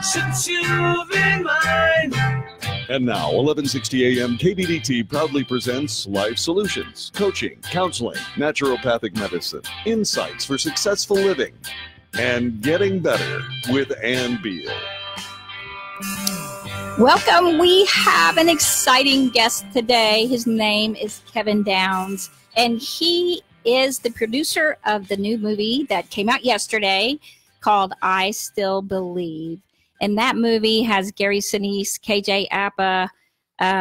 since you've been mine. And now, 1160 AM KBDT proudly presents Life Solutions, coaching, counseling, naturopathic medicine, insights for successful living, and getting better with Ann Beal. Welcome. We have an exciting guest today. His name is Kevin Downs, and he is the producer of the new movie that came out yesterday called I Still Believe. And that movie has Gary Sinise, KJ Apa,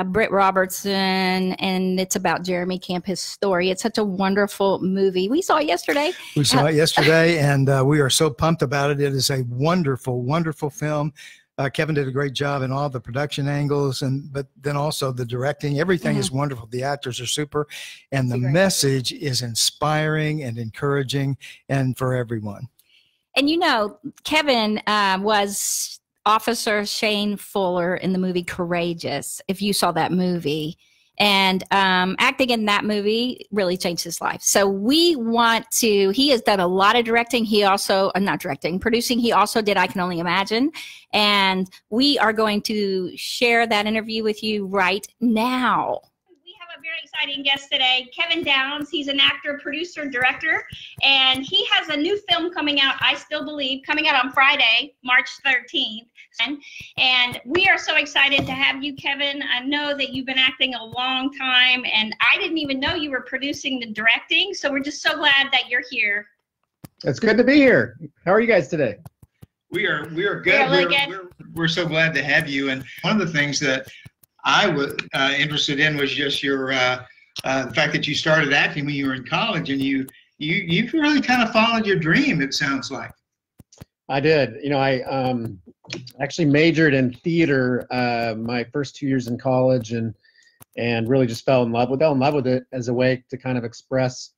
Britt Robertson, and it's about Jeremy Camp, his story. It's such a wonderful movie. We saw it yesterday. We saw it yesterday, and we are so pumped about it. It is a wonderful, wonderful film. Kevin did a great job in all the production angles, but then also the directing. Everything is wonderful. The actors are super, and the message is inspiring and encouraging, and for everyone. And you know, Kevin was Officer Shane Fuller in the movie Courageous, if you saw that movie. And acting in that movie really changed his life. So we want to, he has done a lot of directing. He also, not directing, producing. He also did I Can Only Imagine. And we are going to share that interview with you right now. Very exciting guest today, Kevin Downs. He's an actor, producer, director, and he has a new film coming out, I Still Believe, coming out on Friday, March 13th. And we are so excited to have you, Kevin. I know that you've been acting a long time, and I didn't even know you were producing the directing, so we're just so glad that you're here. It's good to be here. How are you guys today? We are good. We're so glad to have you. And one of the things that I was interested in was just your the fact that you started acting when you were in college, and you really kind of followed your dream, it sounds like. I did. You know, I actually majored in theater my first 2 years in college, and really just fell in love with it as a way to kind of express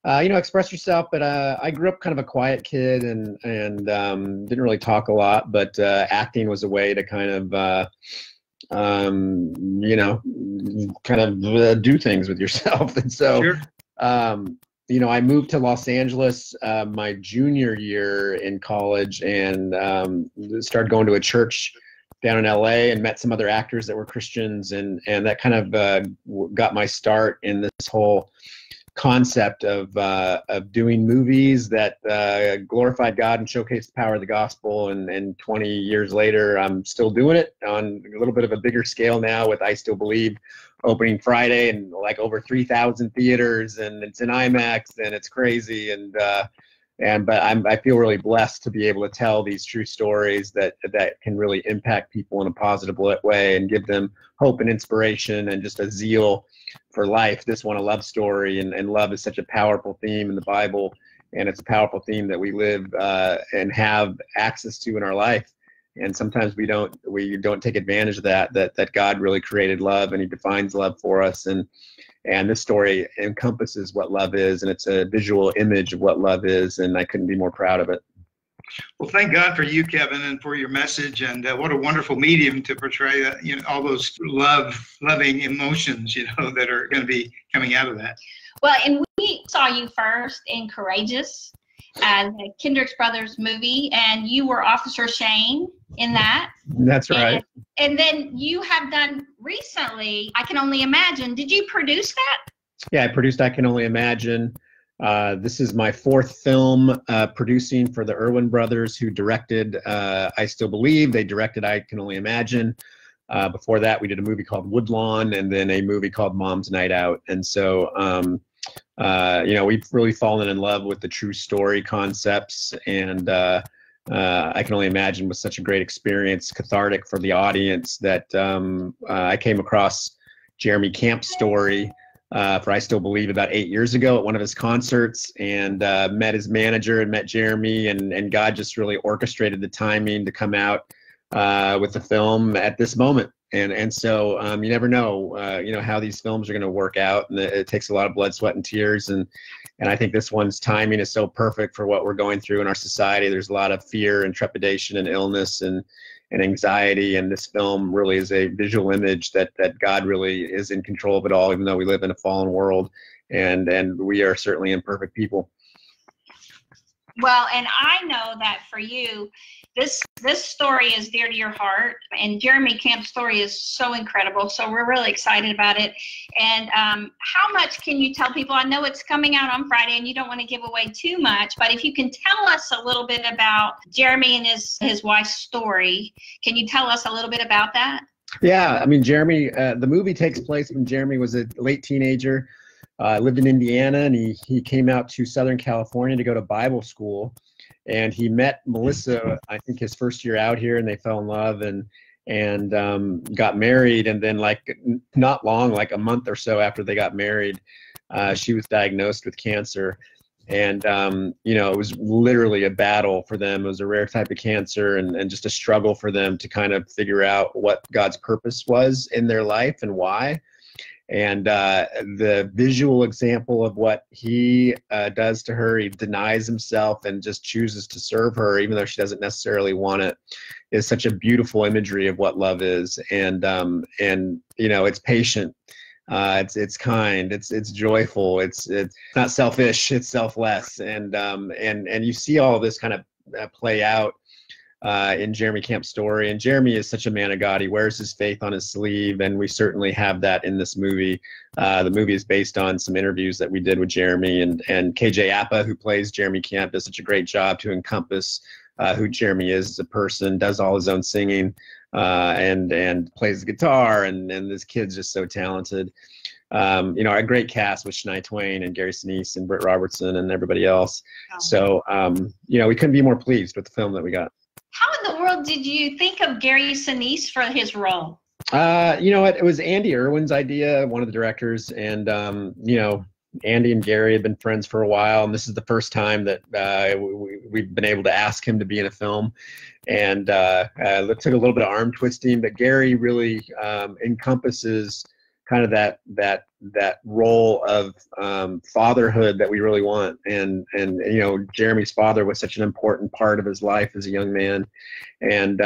yourself. But I grew up kind of a quiet kid and didn't really talk a lot, but acting was a way to kind of do things with yourself. And so, sure. I moved to Los Angeles my junior year in college, and started going to a church down in LA, and met some other actors that were Christians, and that kind of got my start in this whole concept of doing movies that glorified God and showcased the power of the gospel. And 20 years later, I'm still doing it on a little bit of a bigger scale now with I Still Believe opening Friday, and like over 3,000 theaters, and it's in IMAX, and it's crazy. But I feel really blessed to be able to tell these true stories that can really impact people in a positive way and give them hope and inspiration and just a zeal for life. This one, a love story, and love is such a powerful theme in the Bible, and it's a powerful theme that we live and have access to in our life. And sometimes we don't take advantage of that God really created love, and he defines love for us. And this story encompasses what love is, and it's a visual image of what love is, and I couldn't be more proud of it. Well, thank God for you, Kevin, and for your message, and what a wonderful medium to portray all those loving emotions, that are going to be coming out of that. Well, and we saw you first in Courageous, the Kendrick's Brothers movie, and you were Officer Shane in that. That's right. And then you have done recently I Can Only Imagine. Did you produce that? Yeah, I produced I Can Only Imagine. This is my fourth film producing for the Erwin Brothers, who directed I Still Believe. They directed I Can Only Imagine. Before that, we did a movie called Woodlawn, and then a movie called Mom's Night Out. And so, we've really fallen in love with the true story concepts, and I Can Only Imagine was such a great experience, cathartic for the audience, that I came across Jeremy Camp's story for I Still Believe about 8 years ago at one of his concerts, and met his manager and met Jeremy, and God just really orchestrated the timing to come out with the film at this moment. And so you never know, how these films are going to work out, and it takes a lot of blood, sweat, and tears. And I think this one's timing is so perfect for what we're going through in our society. There's a lot of fear and trepidation and illness and anxiety, and this film really is a visual image that God really is in control of it all, even though we live in a fallen world, and we are certainly imperfect people. Well, and I know that for you, this story is dear to your heart, and Jeremy Camp's story is so incredible. So we're really excited about it. And how much can you tell people? I know it's coming out on Friday, and you don't want to give away too much, but if you can tell us a little bit about Jeremy and his wife's story, can you tell us a little bit about that? Yeah, I mean, Jeremy, the movie takes place when Jeremy was a late teenager, lived in Indiana, and he came out to Southern California to go to Bible school. And he met Melissa, I think his first year out here, and they fell in love and got married. And then not long, like a month or so after they got married, she was diagnosed with cancer. And, it was literally a battle for them. It was a rare type of cancer and just a struggle for them to kind of figure out what God's purpose was in their life and why. And the visual example of what he does to her, he denies himself and just chooses to serve her, even though she doesn't necessarily want it, is such a beautiful imagery of what love is. And it's patient, it's kind, it's joyful, it's not selfish, it's selfless, and you see all of this kind of play out in Jeremy Camp's story. And Jeremy is such a man of God. He wears his faith on his sleeve, and we certainly have that in this movie. The movie is based on some interviews that we did with Jeremy, and KJ Apa, who plays Jeremy Camp, does such a great job to encompass who Jeremy is as a person, does all his own singing, and plays the guitar, and this kid's just so talented. Our great cast with Shania Twain and Gary Sinise and Britt Robertson and everybody else. Oh. So, we couldn't be more pleased with the film that we got. How in the world did you think of Gary Sinise for his role? It was Andy Erwin's idea, one of the directors, and Andy and Gary had been friends for a while, and this is the first time that we've been able to ask him to be in a film. And it took a little bit of arm twisting, but Gary really encompasses kind of that role of fatherhood that we really want. And Jeremy's father was such an important part of his life as a young man, and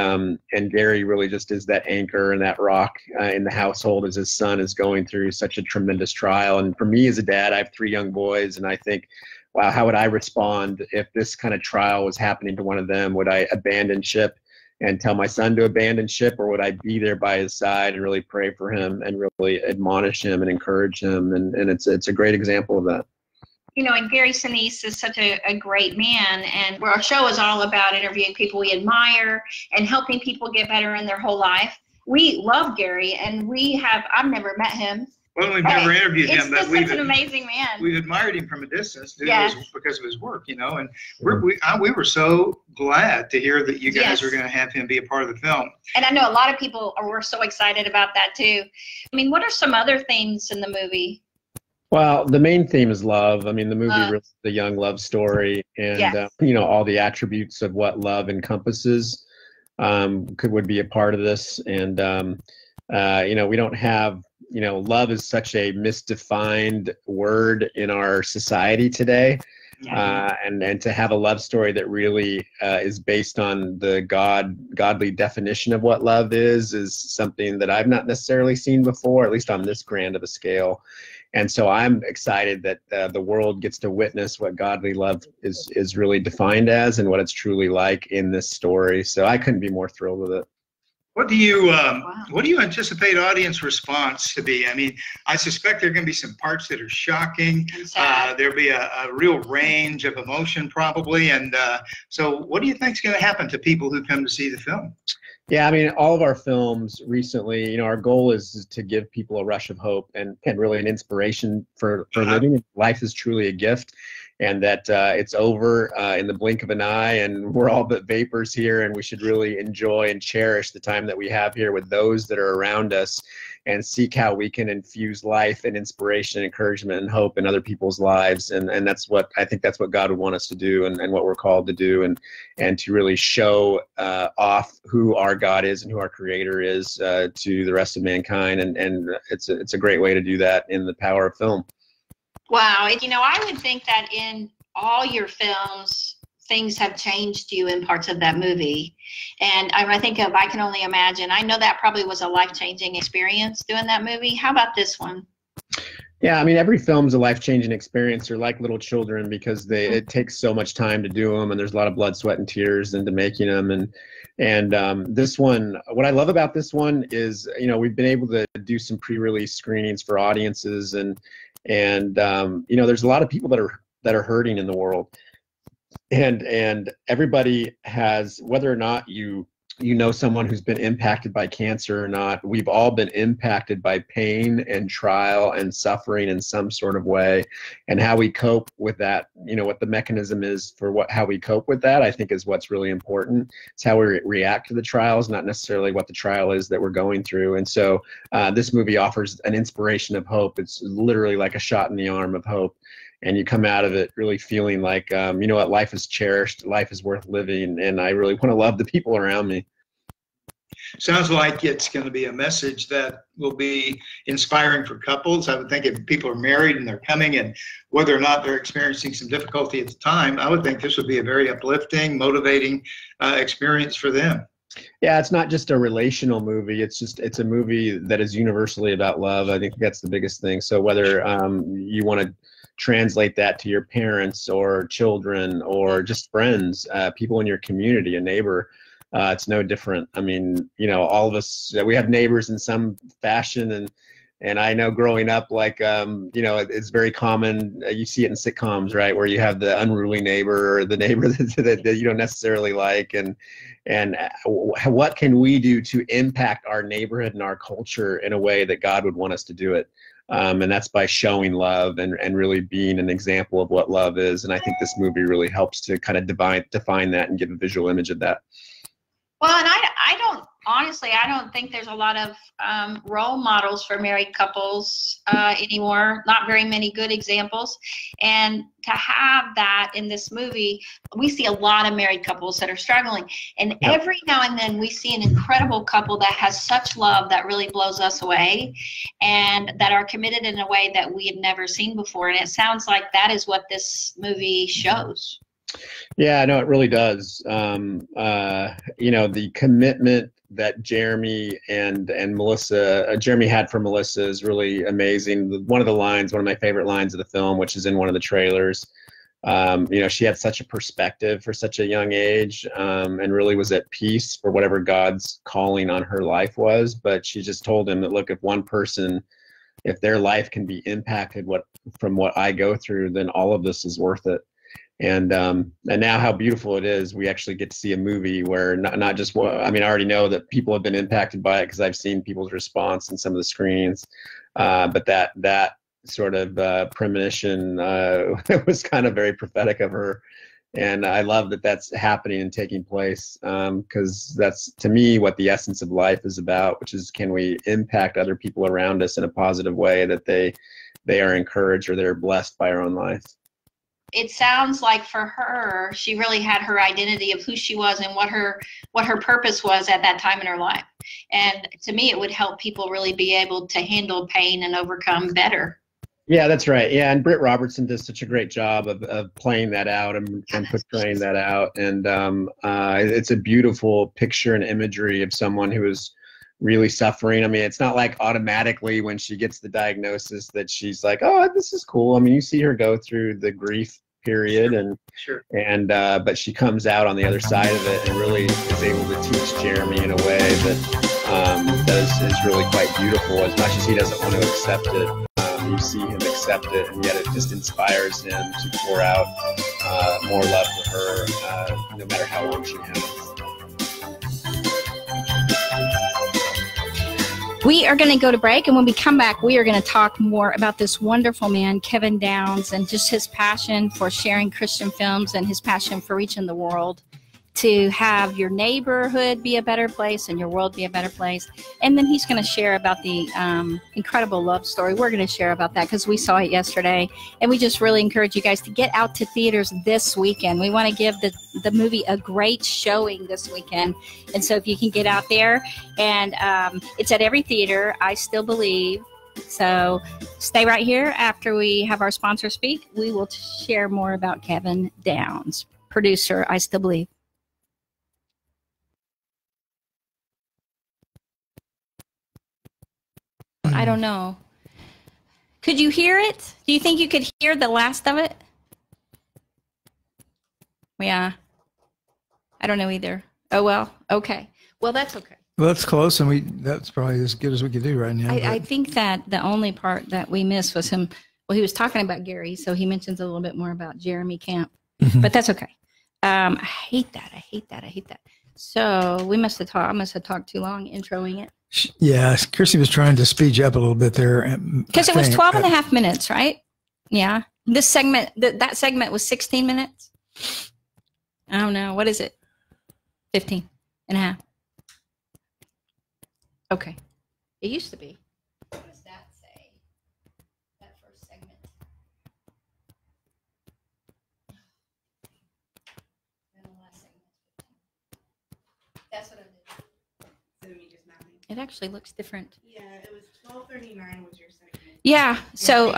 Gary really just is that anchor and that rock in the household as his son is going through such a tremendous trial. And for me as a dad, I have 3 young boys, and I think, wow, how would I respond if this kind of trial was happening to one of them? Would I abandon ship and tell my son to abandon ship, or would I be there by his side and really pray for him and really admonish him and encourage him? And it's a great example of that. And Gary Sinise is such a great man, and our show is all about interviewing people we admire and helping people get better in their whole life. We love Gary, and I've never met him. Well, we've never interviewed him, but he's an amazing man. We've admired him from a distance Yes. because of his work, and we were so glad to hear that you guys Yes. were going to have him be a part of the film. And I know a lot of people were so excited about that too. I mean, what are some other themes in the movie? Well, the main theme is love. I mean, the movie really is the young love story, and Yes. all the attributes of what love encompasses would be a part of this. And we don't have. Love is such a misdefined word in our society today. Yeah. And to have a love story that really is based on the godly definition of what love is something that I've not necessarily seen before, at least on this grand of a scale. And so I'm excited that the world gets to witness what godly love is really defined as and what it's truly like in this story. So I couldn't be more thrilled with it. What do you anticipate audience response to be? I mean, I suspect there are going to be some parts that are shocking. There'll be a real range of emotion probably. And so what do you think is going to happen to people who come to see the film? Yeah, I mean, all of our films recently, our goal is to give people a rush of hope and really an inspiration for living. Life is truly a gift, and that it's over in the blink of an eye, and we're all but vapors here, and we should really enjoy and cherish the time that we have here with those that are around us, and seek how we can infuse life and inspiration, encouragement, and hope in other people's lives. And that's what I think that's what God would want us to do, and what we're called to do, and to really show off who our God is and who our Creator is to the rest of mankind. And it's a great way to do that in the power of film. Wow. I would think that in all your films, things have changed you in parts of that movie. And I think of I Can Only Imagine. I know that probably was a life-changing experience doing that movie. How about this one? Yeah, I mean, every film's a life-changing experience. They're like little children because it takes so much time to do them, and there's a lot of blood, sweat, and tears into making them. And this one, what I love about this one is, we've been able to do some pre-release screenings for audiences, and there's a lot of people that are hurting in the world, and everybody has, whether or not you know someone who's been impacted by cancer or not, we've all been impacted by pain and trial and suffering in some sort of way. And how we cope with that, what the mechanism is for how we cope with that, I think is what's really important. It's how we react to the trials, not necessarily what the trial is that we're going through. And so this movie offers an inspiration of hope. It's literally like a shot in the arm of hope. And you come out of it really feeling like, what, life is cherished, life is worth living, and I really want to love the people around me. Sounds like it's going to be a message that will be inspiring for couples. I would think if people are married and they're coming, and whether or not they're experiencing some difficulty at the time, I would think this would be a very uplifting, motivating experience for them. Yeah, it's not just a relational movie. It's a movie that is universally about love. I think that's the biggest thing. So whether you want to translate that to your parents or children or just friends, people in your community, a neighbor, it's no different. I mean, all of us, we have neighbors in some fashion, and I know growing up, like, it's very common. You see it in sitcoms, right, where you have the unruly neighbor or the neighbor that you don't necessarily like, and what can we do to impact our neighborhood and our culture in a way that God would want us to do it? And that's by showing love and really being an example of what love is. And I think this movie really helps to kind of define that and give a visual image of that. Well, and I don't think there's a lot of role models for married couples anymore. Not very many good examples. And to have that in this movie, we see a lot of married couples that are struggling. And every now and then we see an incredible couple that has such love that really blows us away, and that are committed in a way that we had never seen before. And it sounds like that is what this movie shows. Yeah, no, it really does. The commitment that Jeremy and Melissa, Jeremy had for Melissa is really amazing. One of my favorite lines of the film, which is in one of the trailers, she had such a perspective for such a young age, and really was at peace for whatever God's calling on her life was. But she just told him that, look, if one person, if their life can be impacted from what I go through, then all of this is worth it. And now how beautiful it is. We actually get to see a movie where not just, I already know that people have been impacted by it because I've seen people's response in some of the screens. But that sort of premonition was kind of very prophetic of her. And I love that that's happening and taking place, because that's, to me, what the essence of life is about, which is, can we impact other people around us in a positive way, that they are encouraged or they're blessed by our own life. It sounds like for her, she really had her identity of who she was and what her purpose was at that time in her life. And to me, it would help people really be able to handle pain and overcome better. Yeah, that's right. Yeah, and Britt Robertson does such a great job of playing that out and portraying that out. And it's a beautiful picture and imagery of someone who is really suffering. It's not like automatically when she gets the diagnosis that she's like, oh, this is cool. You see her go through the grief period, but she comes out on the other side of it and really is able to teach Jeremy in a way that is really quite beautiful. As much as he doesn't want to accept it, you see him accept it, and yet it just inspires him to pour out more love for her, no matter how long she has. We are going to go to break, and when we come back, we are going to talk more about this wonderful man, Kevin Downs, and just his passion for sharing Christian films and his passion for reaching the world to have your neighborhood be a better place and your world be a better place. And then he's going to share about the incredible love story. We're going to share about that because we saw it yesterday. And we just really encourage you guys to get out to theaters this weekend. We want to give the movie a great showing this weekend. And so if you can get out there, and it's at every theater, I Still Believe. So stay right here. After we have our sponsor speak, we will share more about Kevin Downs, producer, I Still Believe. I don't know. Could you hear it? Do you think you could hear the last of it? Yeah. I don't know either. Oh, well. Okay. Well, that's okay. Well, that's close, and that's probably as good as we could do right now. I think that the only part that we missed was him. Well, he was talking about Gary, so he mentions a little bit more about Jeremy Camp, but that's okay. I hate that. I hate that. So we must have talked. I must have talked too long introing it. Yeah, Chrissy was trying to speed you up a little bit there. Because it was 12 and a half minutes, right? Yeah. This segment, that segment was 16 minutes. I don't know. What is it? 15 and a half. Okay. It used to be. What does that say? That first segment. And the last segment. That's what I did. It actually looks different. Yeah, it was 12:39 was your segment. Yeah. So,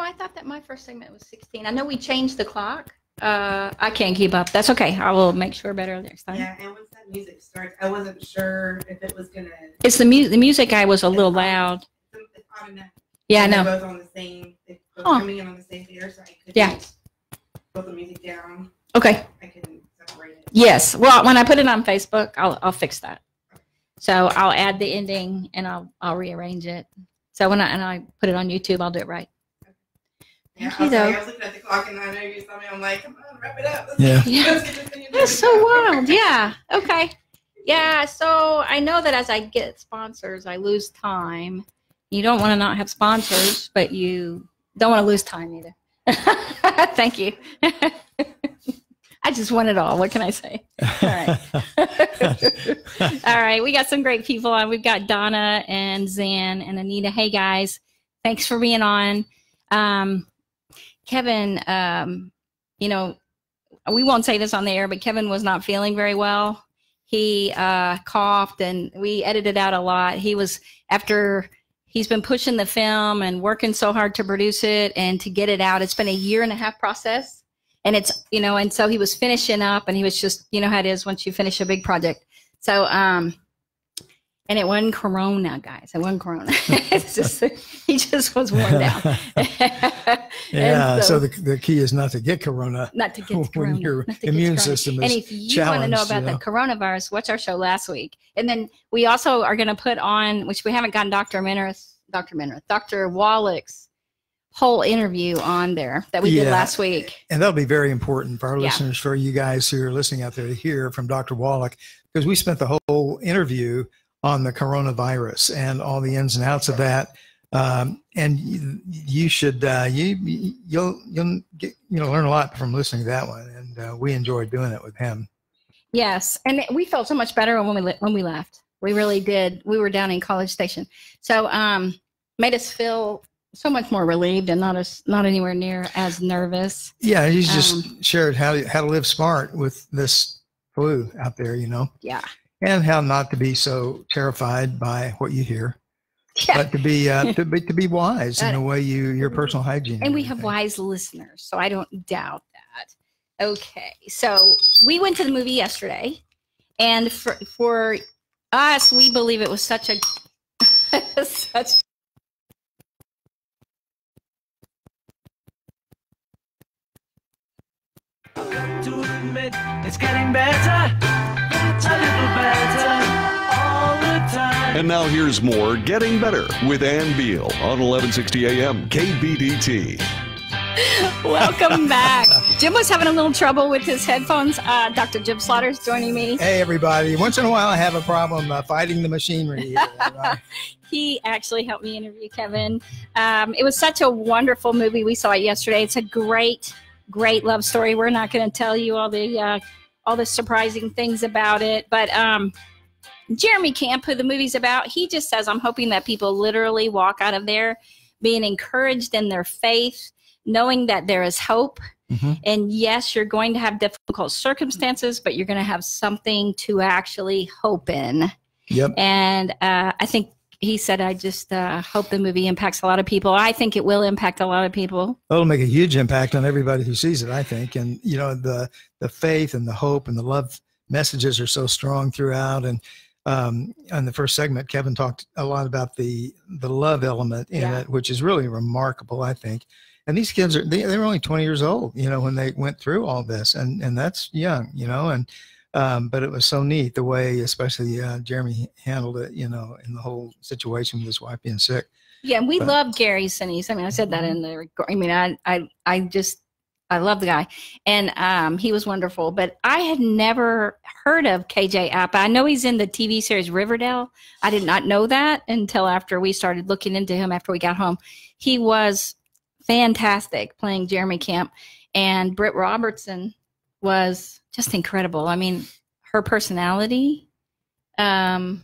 I thought that my first segment was 16. I know we changed the clock. I can't keep up. That's okay. I will make sure better next time. Yeah, and once that music starts, I wasn't sure if it was gonna. It's the music. The music I was a little loud. It's automatic. Yeah, I know. They're both on the same. They're both coming in on the same theater, so I couldn't put the music down. Okay. I couldn't separate it. Yes. Well, when I put it on Facebook, I'll fix that. So I'll add the ending and I'll rearrange it. So when I put it on YouTube, I'll do it right. Yeah, I was looking at the clock and I know you saw me. I'm like, come on, wrap it up. That's so wild. Yeah. Okay. Yeah. So I know that as I get sponsors, I lose time. You don't want to not have sponsors, but you don't want to lose time either. Thank you. I just want it all. What can I say? All right. All right. We got some great people on. We've got Donna and Zan and Anita. Hey, guys. Thanks for being on. Kevin, we won't say this on the air, but Kevin was not feeling very well. He coughed, and we edited out a lot. He's been pushing the film and working so hard to produce it and to get it out. It's been a 1.5-year process. And it's, and so he was finishing up, and he was just, how it is once you finish a big project. So, and it wasn't Corona, guys. It wasn't Corona. It's just, he just was worn down. Yeah. So the key is not to get Corona. Not to get Corona. When your immune system is challenged. And if you want to know about the coronavirus, watch our show last week. And then we also are going to put on, which we haven't gotten Dr. Wallach's whole interview on there that we did last week. And that'll be very important for our listeners, for you guys who are listening out there to hear from Dr. Wallach, because we spent the whole interview on the coronavirus and all the ins and outs of that. And you should, you'll get, learn a lot from listening to that one. And we enjoyed doing it with him. Yes. And we felt so much better when we left. We really did. We were down in College Station. So, made us feel so much more relieved and not anywhere near as nervous. Yeah, he's just shared how to live smart with this flu out there, Yeah. And how not to be so terrified by what you hear, but to be wise in the way your personal hygiene. And we have wise listeners, so I don't doubt that. Okay, so we went to the movie yesterday, and for us, we believe it was such a to admit it's getting better, a little better all the time. And now here's more Getting Better with Ann Beal on 1160 AM KBDT. Welcome back. Jim was having a little trouble with his headphones. Dr. Jim Slaughter's joining me. Hey, everybody. Once in a while, I have a problem fighting the machinery. He actually helped me interview Kevin. It was such a wonderful movie. We saw it yesterday. It's a great love story. We're not going to tell you all the surprising things about it, but Jeremy Camp, who the movie's about, he just says, I'm hoping that people literally walk out of there being encouraged in their faith, knowing that there is hope. Mm-hmm. And yes, you're going to have difficult circumstances, but you're going to have something to actually hope in. Yep. And I think he said, I just hope the movie impacts a lot of people. I think it will impact a lot of people. It'll make a huge impact on everybody who sees it, I think. And, the faith and the hope and the love messages are so strong throughout. And on the first segment, Kevin talked a lot about the love element in it, which is really remarkable, I think. And these kids they were only 20 years old, when they went through all this, and that's young, but it was so neat the way, especially Jeremy handled it, in the whole situation with his wife being sick. Yeah, and we love Gary Sinise. I mean, I said that in the record. I mean, I love the guy, and he was wonderful. But I had never heard of KJ Apa. I know he's in the TV series Riverdale. I did not know that until after we started looking into him after we got home. He was fantastic playing Jeremy Camp, and Britt Robertson was just incredible. I mean, her personality was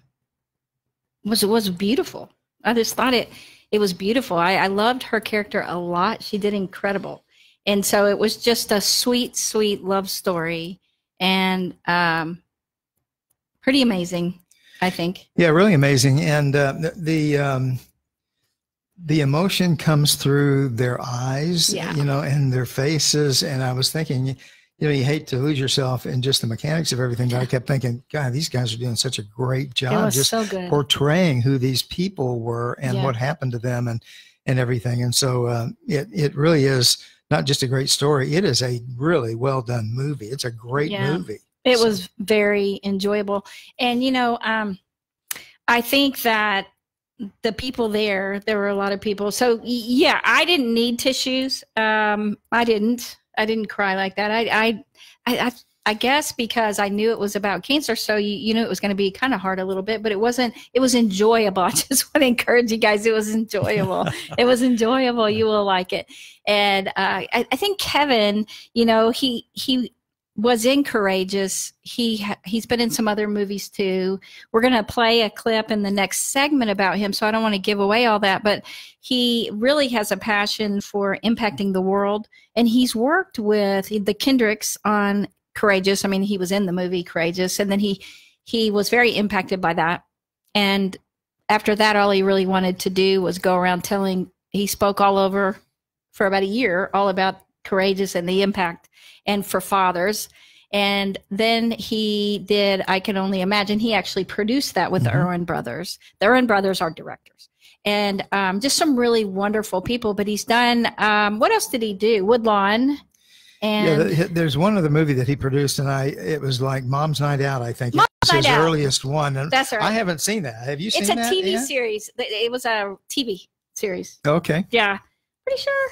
beautiful. I just thought it was beautiful. I loved her character a lot. She did incredible. And so it was just a sweet, sweet love story, and pretty amazing, I think. Yeah, really amazing. And the emotion comes through their eyes, and their faces. And I was thinking, you hate to lose yourself in just the mechanics of everything, but I kept thinking, God, these guys are doing such a great job just so good. Portraying who these people were and what happened to them and everything. And so it really is not just a great story. It is a really well done movie. It's a great movie. It was very enjoyable. And, I think that the people there were a lot of people. So yeah, I didn't need tissues. I didn't cry like that. I guess because I knew it was about cancer. So you knew it was going to be kind of hard a little bit, but it wasn't. It was enjoyable. I just want to encourage you guys. It was enjoyable. It was enjoyable. You will like it. And I think Kevin, he was in Courageous. He's been in some other movies too. We're going to play a clip in the next segment about him, so I don't want to give away all that, but he really has a passion for impacting the world, and he's worked with the Kendricks on Courageous. I mean, he was in the movie Courageous, and then he was very impacted by that. And after that, all he really wanted to do was go around he spoke all over for about a year, all about Courageous and the impact and for fathers. And then he did I Can Only Imagine. He actually produced that with the Erwin Brothers. The Erwin Brothers are directors. And just some really wonderful people. But he's done, what else did he do? Woodlawn. And there's one other movie that he produced, and it was like Mom's Night Out, I think. It was his earliest one. And that's right. I haven't seen that. Have you seen that? It's a TV series. It was a TV series. Okay. Yeah. Pretty sure.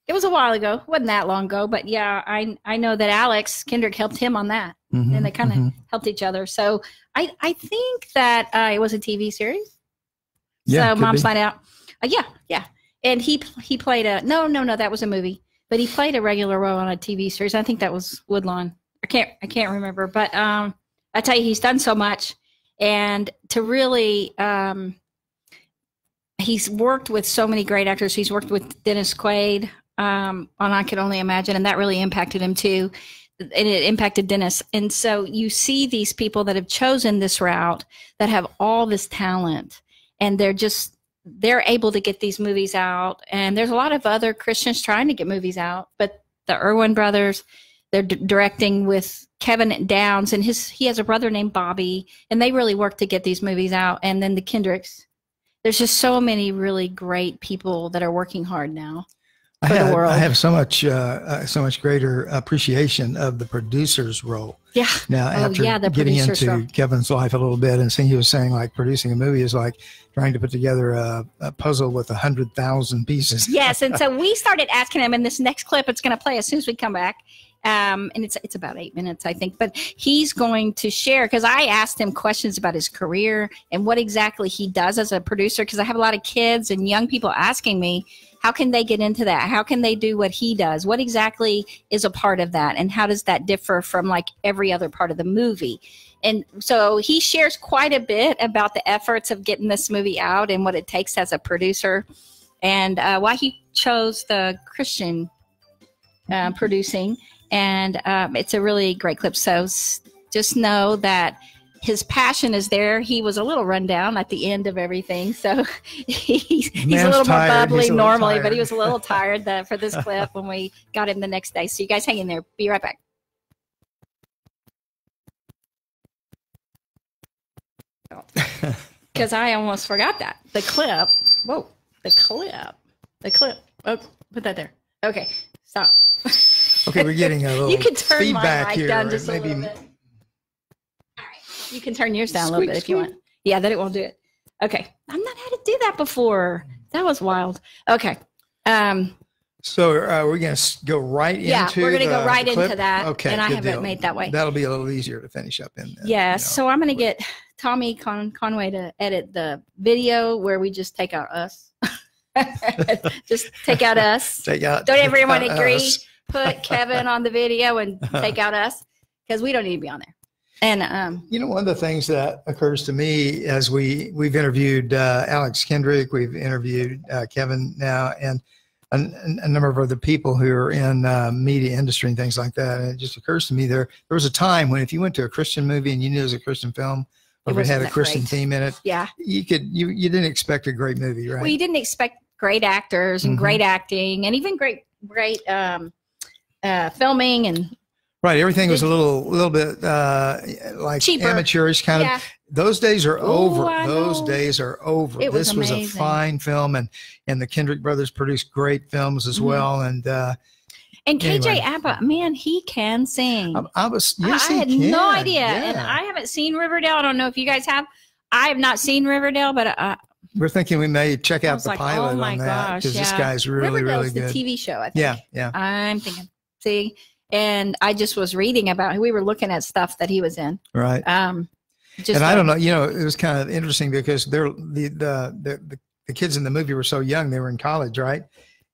It was a while ago. It wasn't that long ago, but yeah, I know that Alex Kendrick helped him on that, and they kind of helped each other. So I think that it was a TV series. Yeah, so Mom's Night Out. Yeah. And he played no, that was a movie, but he played a regular role on a TV series. I think that was Woodlawn. I can't remember, but I tell you, he's done so much, and to really. He's worked with so many great actors. He's worked with Dennis Quaid on I Can Only Imagine, and that really impacted him too. And it impacted Dennis. And so you see these people that have chosen this route that have all this talent, and they're able to get these movies out. And there's a lot of other Christians trying to get movies out, but the Erwin Brothers, they're directing with Kevin Downs, and he has a brother named Bobby, and they really work to get these movies out. And then the Kendricks. There's just so many really great people that are working hard now for the world. I have so much greater appreciation of the producer's role. Yeah. Now, after getting into Kevin's life a little bit, and he was saying like producing a movie is like trying to put together a puzzle with 100,000 pieces. Yes, and so we started asking him in this next clip. It's going to play as soon as we come back. And it's about 8 minutes, I think. But he's going to share, because I asked him questions about his career and what exactly he does as a producer, because I have a lot of kids and young people asking me, how can they get into that? How can they do what he does? What exactly is a part of that? And how does that differ from like every other part of the movie? And so he shares quite a bit about the efforts of getting this movie out and what it takes as a producer, and why he chose the Christian producing. And it's a really great clip. So just know that his passion is there. He was a little run down at the end of everything. So he's a little more bubbly normally, but he was a little tired for this clip when we got him the next day. So you guys hang in there. Be right back. because I almost forgot that. The clip. Whoa. The clip. Oh, put that there. Okay. Stop. Okay, we're getting a little you can turn feedback my mic here. down just Maybe. a little bit. All right. You can turn yours down a little bit if you want. Yeah, that it won't do it. Okay. I've not had to do that before. That was wild. Okay. So we're going to go right into we're going to go right the clip? into that. Okay, and I good have it deal. made that way. That'll be a little easier to finish up in. Yeah, so I'm going to get Tommy Conway to edit the video where we just take out us. Just take out us. Don't everyone agree? Us. Put Kevin on the video and take out us because we don't need to be on there. And you know, one of the things that occurs to me as we've interviewed Alex Kendrick, we've interviewed Kevin now, and a number of other people who are in media industry and things like that. And it just occurs to me there was a time when if you went to a Christian movie and you knew it was a Christian film, or if it had a Christian theme in it, you didn't expect a great movie, right? Well, you didn't expect great actors and great acting and even great filming and. Right, everything was a little bit like cheaper. Amateurish kind of. Those days are over. Those days are over. This was a fine film, and the Kendrick brothers produced great films as well. And KJ Apa, man, he can sing. I had no idea, and I haven't seen Riverdale. I don't know if you guys have. I have not seen Riverdale, but we're thinking we may check out the pilot on that because this guy's really, really good. Riverdale's the TV show, I think. Yeah. I'm thinking. See. And I just was reading about. We were looking at stuff that he was in. Right. I don't know. You know, it was kind of interesting because the kids in the movie were so young; they were in college, right?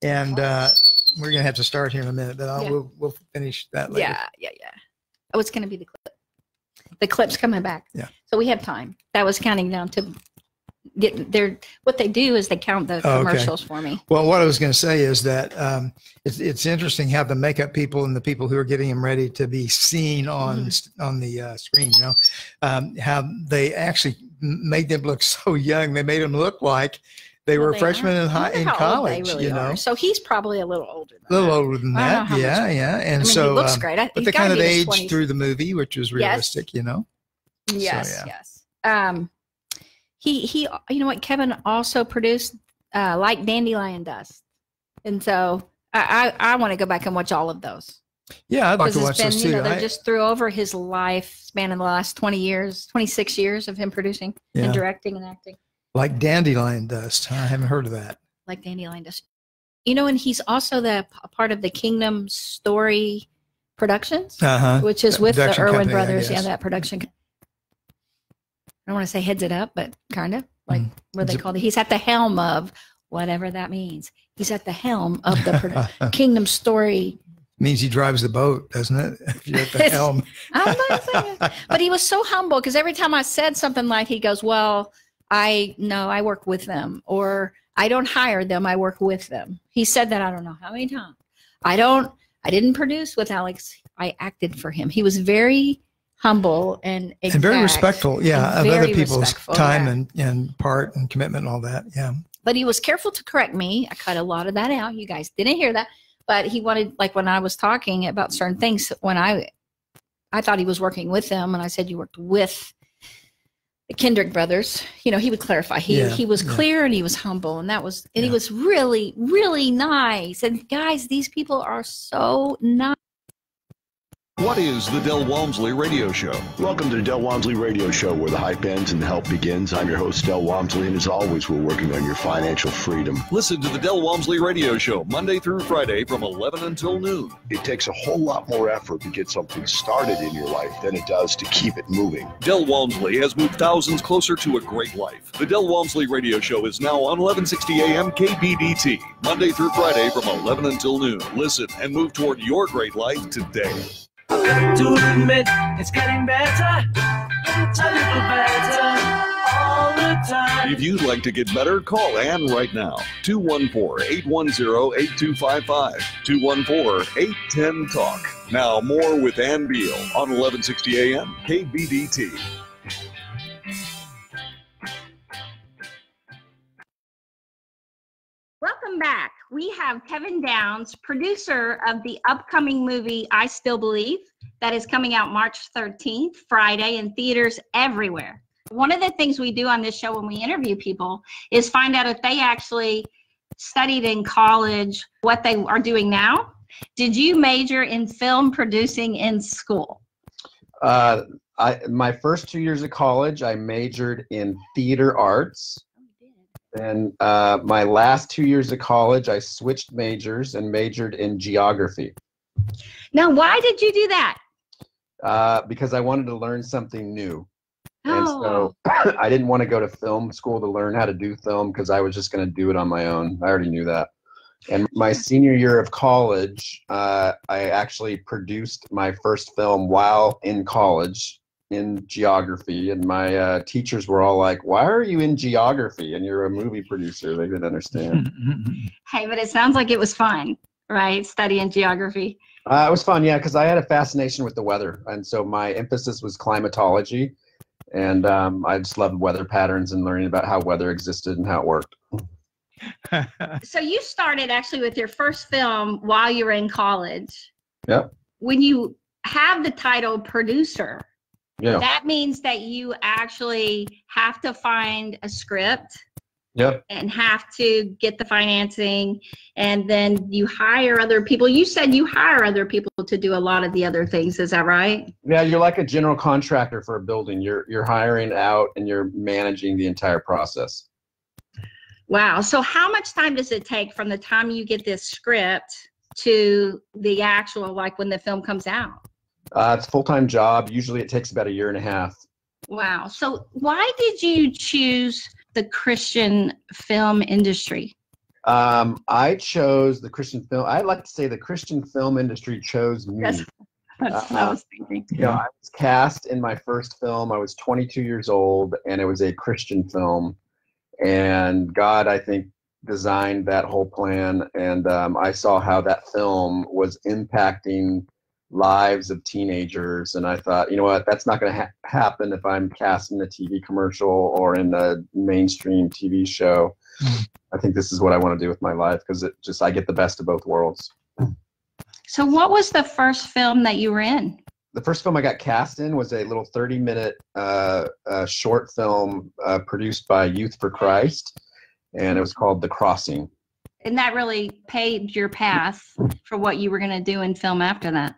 And we're gonna have to start here in a minute, but we'll finish that later. Yeah. Oh, it's gonna be the clip. The clip's coming back. Yeah. So we have time. That was counting down to get their. What they do is they count the commercials for me. Well, what I was going to say is that it's interesting how the makeup people and the people who are getting them ready to be seen on the screen, you know, how they actually made them look so young. They made them look like they were freshmen in college. They really you know, are. So he's probably a little older. Older than that. Yeah. And I mean, so he looks great. But they kind of aged through the movie, which was realistic, you know. Yes. So, yes. He you know what, Kevin also produced Like Dandelion Dust, and so I want to go back and watch all of those. Yeah, I'd like to watch those too. You know, they're just through over his lifespan in the last 26 years of him producing and directing and acting. Like Dandelion Dust. I haven't heard of that. Like Dandelion Dust. You know, and he's also the part of the Kingdom Story Productions, which is with the Erwin Brothers. Yeah, that production. I don't want to say heads it up, but kind of like what they call it. He's at the helm of whatever that means. He's at the helm of the Kingdom Story. Means he drives the boat, doesn't it? If you're at the helm. I'm not saying, but he was so humble because every time I said something like, he goes, "Well, I work with them, or I don't hire them, I work with them." He said that I don't know how many times. I didn't produce with Alex. I acted for him. He was very humble and very respectful, of other people's time and part and commitment and all that, But he was careful to correct me. I cut a lot of that out. You guys didn't hear that, but he wanted, like when I was talking about certain things, when I thought he was working with them, and I said you worked with the Kendrick brothers. You know, he would clarify. He was clear and he was humble, and he was really, really nice. And guys, these people are so nice. What is the Del Walmsley Radio Show? Welcome to the Del Walmsley Radio Show, where the hype ends and the help begins. I'm your host, Del Walmsley, and as always, we're working on your financial freedom. Listen to the Del Walmsley Radio Show Monday through Friday from 11 until noon. It takes a whole lot more effort to get something started in your life than it does to keep it moving. Del Walmsley has moved thousands closer to a great life. The Del Walmsley Radio Show is now on 1160 AM KBDT, Monday through Friday from 11 until noon. Listen and move toward your great life today. I've got to admit, it's getting better. It's a little better all the time. If you'd like to get better, call Ann right now. 214-810-8255. 214-810-TALK. Now more with Ann Beal on 1160 AM KBDT. Welcome back. We have Kevin Downs, producer of the upcoming movie I Still Believe, that is coming out March 13th, Friday, in theaters everywhere. One of the things we do on this show when we interview people is find out if they actually studied in college what they are doing now. Did you major in film producing in school? My first 2 years of college, I majored in theater arts. And my last 2 years of college, I switched majors and majored in geography. Now, why did you do that? Because I wanted to learn something new. Oh. And so I didn't want to go to film school to learn how to do film because I was just going to do it on my own. I already knew that. And my senior year of college, I actually produced my first film while in college in geography. And my teachers were all like, why are you in geography? And you're a movie producer. They didn't understand. Hey, but it sounds like it was fun, right? Studying geography. It was fun, yeah, because I had a fascination with the weather. And so my emphasis was climatology. And I just loved weather patterns and learning about how weather existed and how it worked. So you started actually with your first film while you were in college. Yep. When you have the title producer, yeah, that means that you actually have to find a script. Yep. And have to get the financing, and then you hire other people. You said you hire other people to do a lot of the other things. Is that right? Yeah, you're like a general contractor for a building. You're hiring out and you're managing the entire process. Wow. So how much time does it take from the time you get this script to the actual, like when the film comes out? It's a full-time job. Usually it takes about 1.5 years. Wow. So why did you choose the Christian film industry? I chose the Christian film. I like to say the Christian film industry chose me. That's what I was thinking. You know, I was cast in my first film. I was 22 years old, and it was a Christian film. And God, I think, designed that whole plan. And I saw how that film was impacting lives of teenagers, and I thought, you know what, that's not going to happen if I'm cast in a TV commercial or in a mainstream TV show. I think this is what I want to do with my life because it just, I get the best of both worlds. So what was the first film that you were in? The first film I got cast in was a little 30-minute short film produced by Youth for Christ, and it was called The Crossing. And that really paved your path for what you were going to do in film after that.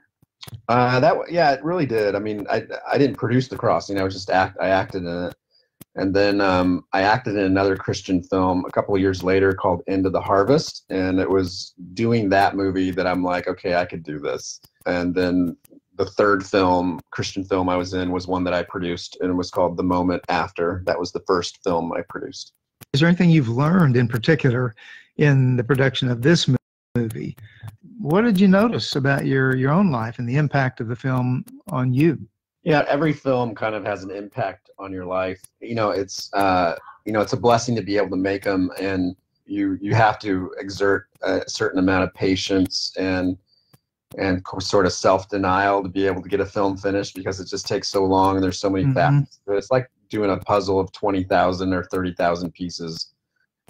Yeah, it really did. I mean, I didn't produce The Crossing. I was just I acted in it, and then I acted in another Christian film a couple of years later called End of the Harvest, and it was doing that movie that I'm like, okay, I could do this. And then the third film, Christian film I was in, was one that I produced, and it was called The Moment After. That was the first film I produced. Is there anything you've learned in particular in the production of this movie? What did you notice about your own life and the impact of the film on you? Yeah, every film kind of has an impact on your life. You know, it's a blessing to be able to make them, and you have to exert a certain amount of patience and sort of self-denial to be able to get a film finished because it just takes so long and there's so many facets. It's like doing a puzzle of 20,000 or 30,000 pieces.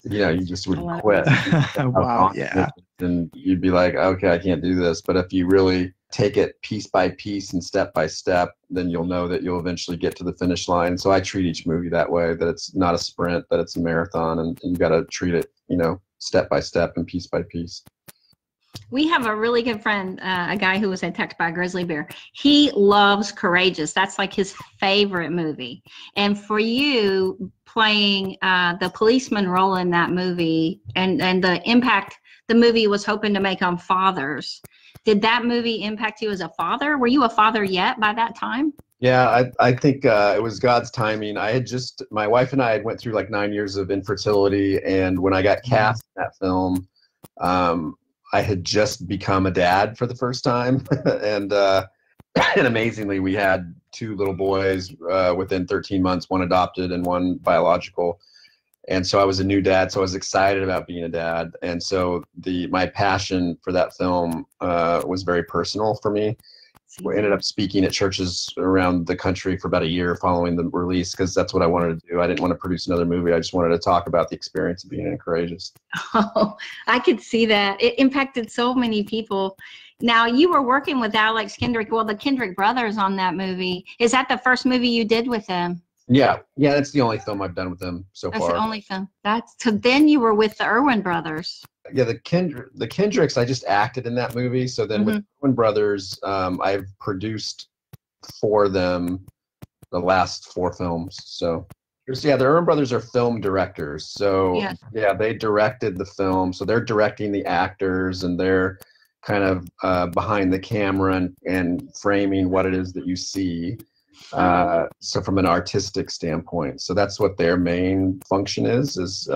You know, you just would quit. Wow, yeah. And you'd be like, okay, I can't do this. But if you really take it piece by piece and step by step, then you'll know that you'll eventually get to the finish line. So I treat each movie that way, that it's not a sprint, that it's a marathon, and you got to treat it, you know, step by step and piece by piece. We have a really good friend, a guy who was attacked by a grizzly bear. He loves Courageous. That's like his favorite movie. And for you, playing the policeman role in that movie and the impact the movie was hoping to make on fathers, did that movie impact you as a father? Were you a father yet by that time? Yeah, I think it was God's timing. My wife and I had went through like 9 years of infertility, and when I got cast in that film, I had just become a dad for the first time, and amazingly, we had 2 little boys within 13 months, one adopted and one biological. And so I was a new dad, so I was excited about being a dad. And so my passion for that film was very personal for me. We ended up speaking at churches around the country for about a year following the release because that's what I wanted to do. I didn't want to produce another movie. I just wanted to talk about the experience of being in Courageous. Oh, I could see that. It impacted so many people. Now, you were working with Alex Kendrick, the Kendrick brothers on that movie. Is that the first movie you did with them? Yeah, that's the only film I've done with them so That's far. the only film. So then you were with the Erwin Brothers. Yeah, the Kendricks, I just acted in that movie. So then with Erwin Brothers, I've produced for them the last 4 films. So yeah, the Erwin Brothers are film directors. So yeah, they directed the film. So they're directing the actors, and they're kind of behind the camera and framing what it is that you see. So from an artistic standpoint, so that's what their main function is as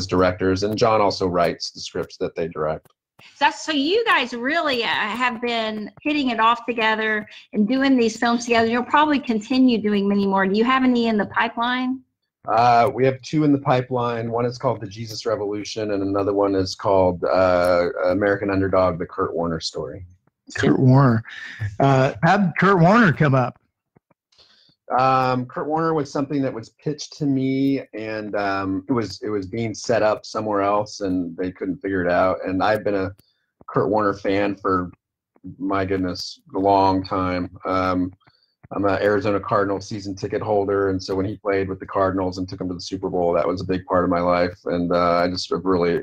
directors. And John also writes the scripts that they direct. So you guys really have been hitting it off together and doing these films together. You'll probably continue doing many more. Do you have any in the pipeline? We have 2 in the pipeline. One is called The Jesus Revolution, and another one is called American Underdog, the Kurt Warner story. Kurt Warner. How'd Kurt Warner come up? Kurt Warner was something that was pitched to me, and it was being set up somewhere else, and they couldn't figure it out. And I've been a Kurt Warner fan for, my goodness, a long time. I'm an Arizona Cardinals season ticket holder, and so when he played with the Cardinals and took them to the Super Bowl, that was a big part of my life. And I just really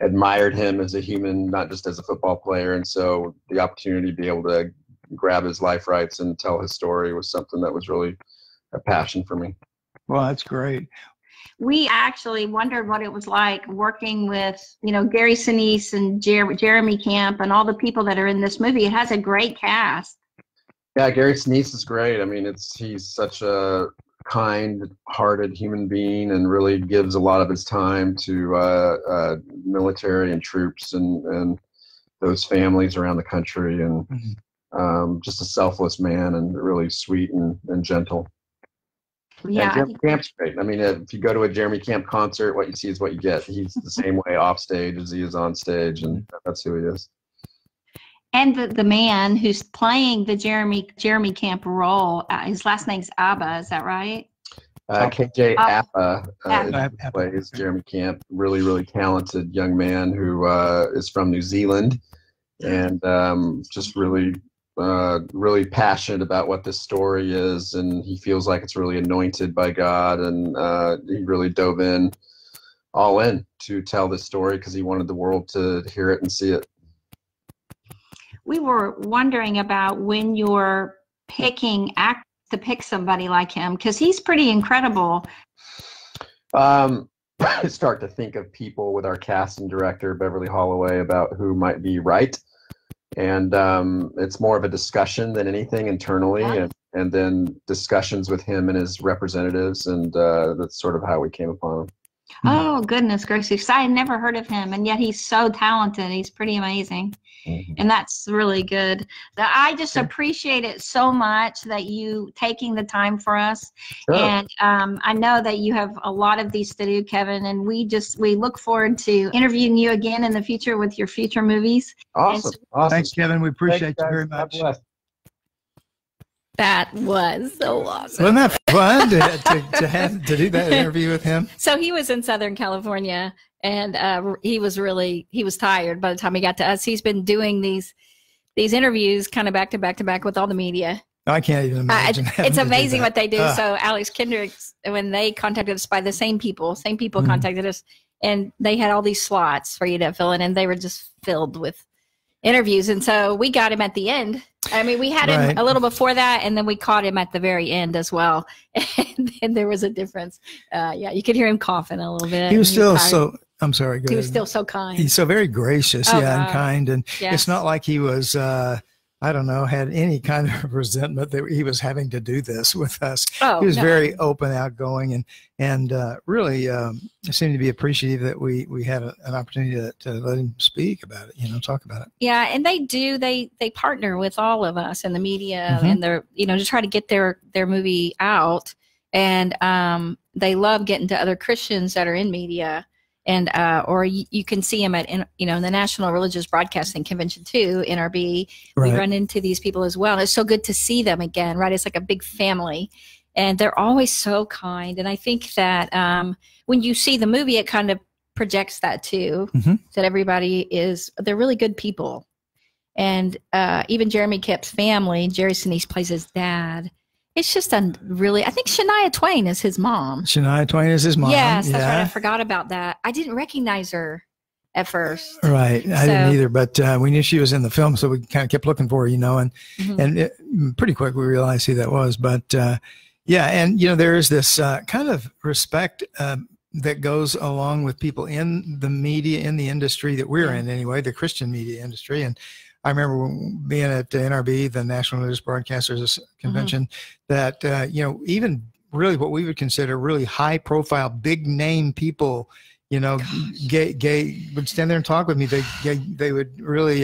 admired him as a human, not just as a football player. And so the opportunity to be able to grab his life rights and tell his story was something that was really a passion for me. Well, that's great. We actually wondered what it was like working with, Gary Sinise and Jeremy Camp and all the people that are in this movie. It has a great cast. Yeah, Gary Sinise is great. I mean, he's such a kind-hearted human being, and really gives a lot of his time to military and troops and those families around the country, and just a selfless man, and really sweet and gentle. Yeah, and Jeremy Camp's great. I mean, if you go to a Jeremy Camp concert, what you see is what you get. He's the same way off stage as he is on stage, and that's who he is. And the man who's playing the Jeremy Camp role, his last name's Apa, is that right? KJ Apa plays Jeremy Camp. Really, really talented young man who is from New Zealand, and just really passionate about what this story is, and he feels like it's really anointed by God, and he really dove in all in to tell this story because he wanted the world to hear it and see it. We were wondering about when you're picking actors to pick somebody like him, because he's pretty incredible. I start to think of people with our casting director, Beverly Holloway, about who might be right. And it's more of a discussion than anything internally, and then discussions with him and his representatives, and that's sort of how we came upon him. Oh, goodness gracious. I had never heard of him, and yet he's so talented. He's pretty amazing. And that's really good. I just appreciate it so much that you taking the time for us. Sure. And I know that you have a lot of these to do, Kevin, and we look forward to interviewing you again in the future with your future movies. Awesome. Thanks, Kevin. We appreciate you very much. That was so awesome. Wasn't that fun to do that interview with him? So he was in Southern California, and he was tired by the time he got to us. He's been doing these interviews kind of back to back with all the media. I can't even imagine. It's amazing what they do. So Alex Kendricks, when they contacted us by the same people contacted us, and they had all these slots for you to fill in, and they were just filled with interviews. And so we got him at the end. I mean, we had him a little before that, and then we caught him at the very end as well. And there was a difference. You could hear him coughing a little bit. He was still I'm sorry. Go ahead. He was still so kind. He's so very gracious, and kind. And it's not like he was, had any kind of resentment that he was having to do this with us. He was very open, outgoing, and really seemed to be appreciative that we had an opportunity to let him speak about it, talk about it. Yeah, and they partner with all of us in the media, and they're, to try to get their movie out. And they love getting to other Christians that are in media. And or you can see them at the National Religious Broadcasting Convention too, NRB. Right. We run into these people as well. And it's so good to see them again, right? It's like a big family, and they're always so kind. And I think that when you see the movie, it kind of projects that too, that they're really good people. And even Jeremy Camp's family, Gary Sinise plays his dad, It's just really, I think Shania Twain is his mom. Shania Twain is his mom. Yes, that's right. I forgot about that. I didn't recognize her at first. Right. I didn't either, but we knew she was in the film, so we kind of kept looking for her, you know, and pretty quick we realized who that was. But yeah, and, you know, there is this kind of respect that goes along with people in the media, in the industry that we're in anyway, the Christian media industry. And I remember being at NRB, the National News Broadcasters Convention, that, you know, even really what we would consider really high profile, big name people, you know, gay would stand there and talk with me. They would really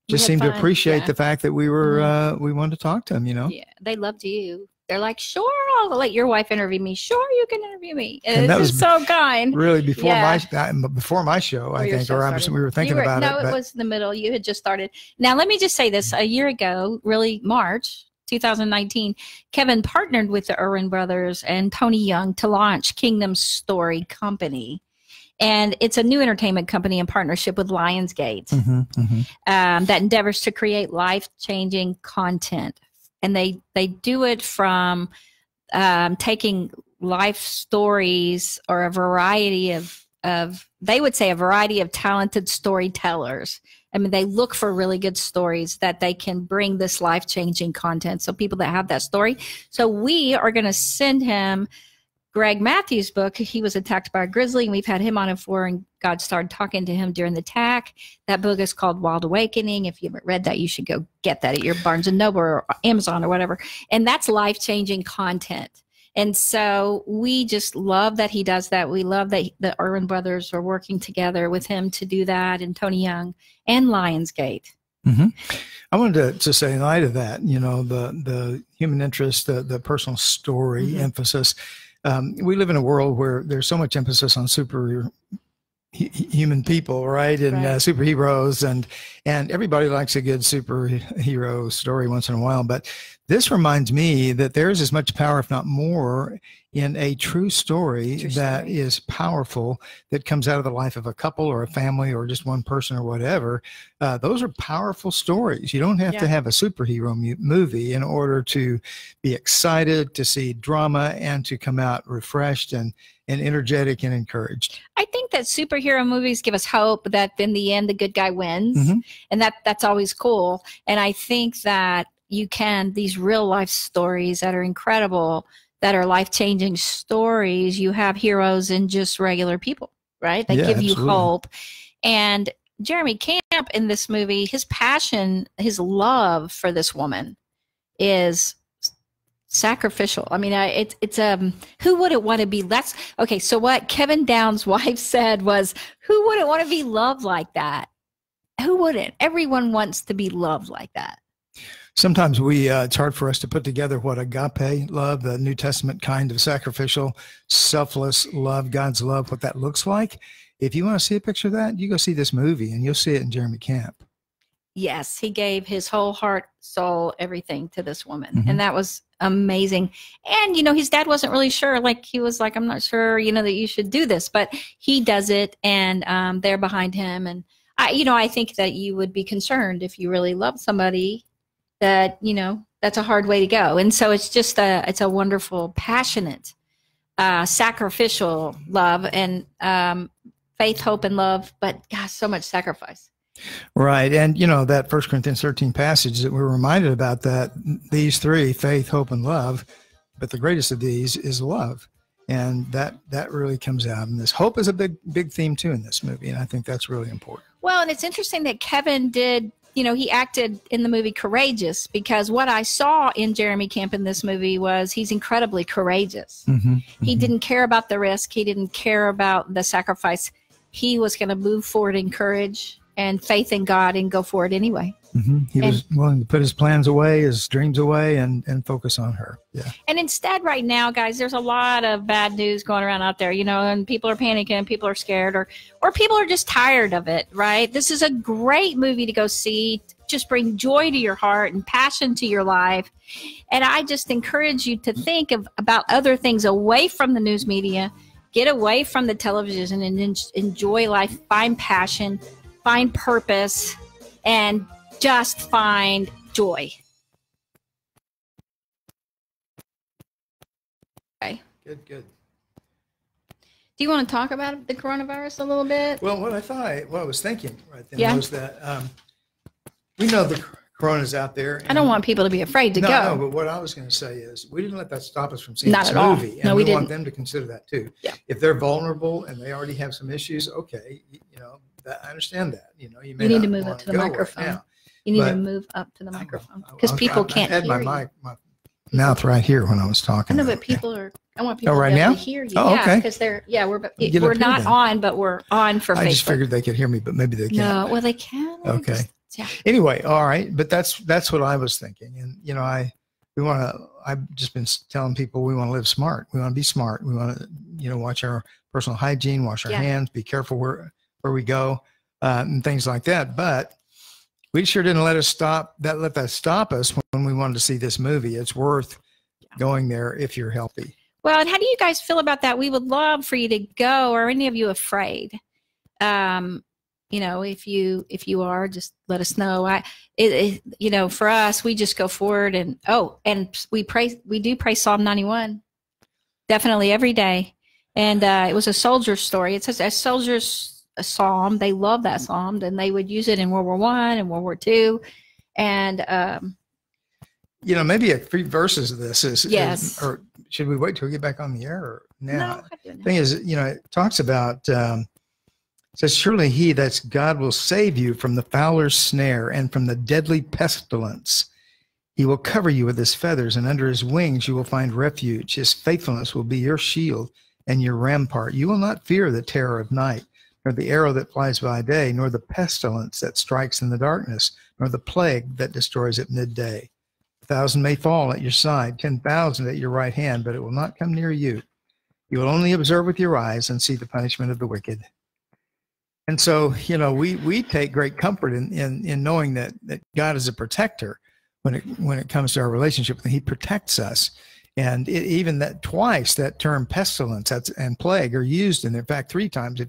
just seem to appreciate the fact that we were, we wanted to talk to them, you know? Yeah, they loved you. They're like, sure, I'll let your wife interview me. Sure, you can interview me. And that was so kind. Really before my show, I think, or we were thinking about it. No, it was in the middle. You had just started. Now, let me just say this. A year ago, really March 2019, Kevin partnered with the Erwin Brothers and Tony Young to launch Kingdom Story Company. And it's a new entertainment company in partnership with Lionsgate that endeavors to create life-changing content. And they do it from taking life stories or a variety of they would say a variety of talented storytellers. I mean, they look for really good stories that they can bring this life-changing content. So people that have that story. So we are going to send him Greg Matthews' book. He was attacked by a grizzly, and we've had him on before, and God started talking to him during the attack. That book is called Wild Awakening. If you haven't read that, you should go get that at your Barnes & Noble or Amazon or whatever. And that's life-changing content. And so we just love that he does that. We love that the Erwin Brothers are working together with him to do that, and Tony Young and Lionsgate. I wanted to say in light of that, you know, the human interest, the personal story emphasis. We live in a world where there's so much emphasis on human people, right? And superheroes, and everybody likes a good superhero story once in a while. But this reminds me that there's as much power, if not more, in a true story that is powerful, that comes out of the life of a couple or a family or just one person or whatever. Those are powerful stories. You don't have to have a superhero movie in order to be excited, to see drama, and to come out refreshed and energetic and encouraged. I think that superhero movies give us hope that in the end the good guy wins, and that's always cool. And I think that these real life stories that are incredible, that are life-changing stories, you have heroes in just regular people, right? They give you hope. And Jeremy Camp in this movie, his passion, his love for this woman is sacrificial. I mean, it's who wouldn't want to be less? Okay, so what Kevin Downs' wife said was, who wouldn't want to be loved like that? Who wouldn't? Everyone wants to be loved like that. Sometimes it's hard for us to put together what agape love, the New Testament kind of sacrificial, selfless love, God's love, what that looks like. If you want to see a picture of that, you go see this movie and you'll see it in Jeremy Camp. Yes, he gave his whole heart, soul, everything to this woman. And that was amazing. And, you know, his dad wasn't really sure. Like, he was like, I'm not sure, you know, that you should do this. But he does it, and they're behind him. And, I think that you would be concerned if you really love somebody that, you know, that's a hard way to go. And so it's just it's a wonderful, passionate, sacrificial love, and faith, hope, and love, but gosh, so much sacrifice. Right. And, you know, that 1 Corinthians 13 passage that we're reminded about, that these three, faith, hope, and love, but the greatest of these is love. And that really comes out. And this hope is a big theme too in this movie. And I think that's really important. Well, and it's interesting that Kevin did, you know, he acted in the movie Courageous, because what I saw in Jeremy Camp in this movie was he's incredibly courageous. He didn't care about the risk. He didn't care about the sacrifice. He was going to move forward in courage and faith in God and go for it anyway. He was willing to put his plans away, his dreams away, and focus on her. Yeah. And instead, right now, guys, there's a lot of bad news going around out there, you know, and people are panicking, people are scared, or people are just tired of it, right? This is a great movie to go see. Just bring joy to your heart and passion to your life. And I just encourage you to think about other things away from the news media. Get away from the television and enjoy life. Find passion, find purpose, and just find joy. Okay. Good, good. Do you want to talk about the coronavirus a little bit? Well, what I was thinking right then was that we know the corona's out there. I don't want people to be afraid to go. No, but what I was going to say is we didn't let that stop us from seeing Not this at all. movie. No, and we we want didn't. them to consider that too. Yeah. If they're vulnerable and they already have some issues, okay, I understand that. You may You need not to move wanna up to the go right microphone. now. You need to But- move up to the microphone because people can't I had hear my you. my mouth right here when I was I talking. know, but people are. I want people right to be able now? to hear you. Oh, yeah, okay. because we're Get up we're here not then. on, but we're on for I Facebook. just figured they could hear me, but maybe they can't. No, well they can. Okay. Yeah. Anyway, all right, but that's what I was thinking, and I've just been telling people we want to live smart. We want to be smart. We want to watch our personal hygiene, wash our hands, be careful where we go, and things like that. But we sure didn't let that stop us when we wanted to see this movie. It's worth going there if you're healthy. Well, and how do you guys feel about that? We would love for you to go. Are any of you afraid? If you are, just let us know. For us, we just go forward and we pray. We do pray Psalm 91, definitely every day. And it was a soldier's story. It says a soldier's psalm. They love that psalm, and they would use it in World War I and World War II. And maybe a few verses of this yes. or should we wait till we get back on the air or now? No, thing is, it talks about. Says, surely he, that's God, will save you from the fowler's snare and from the deadly pestilence. He will cover you with his feathers, and under his wings you will find refuge. His faithfulness will be your shield and your rampart. You will not fear the terror of night, nor the arrow that flies by day, nor the pestilence that strikes in the darkness, nor the plague that destroys at midday. 1,000 may fall at your side, 10,000 at your right hand, but it will not come near you. You will only observe with your eyes and see the punishment of the wicked. And so, we take great comfort in knowing that God is a protector when it comes to our relationship, and he protects us. And even that twice, that term pestilence and plague are used in fact 3 times.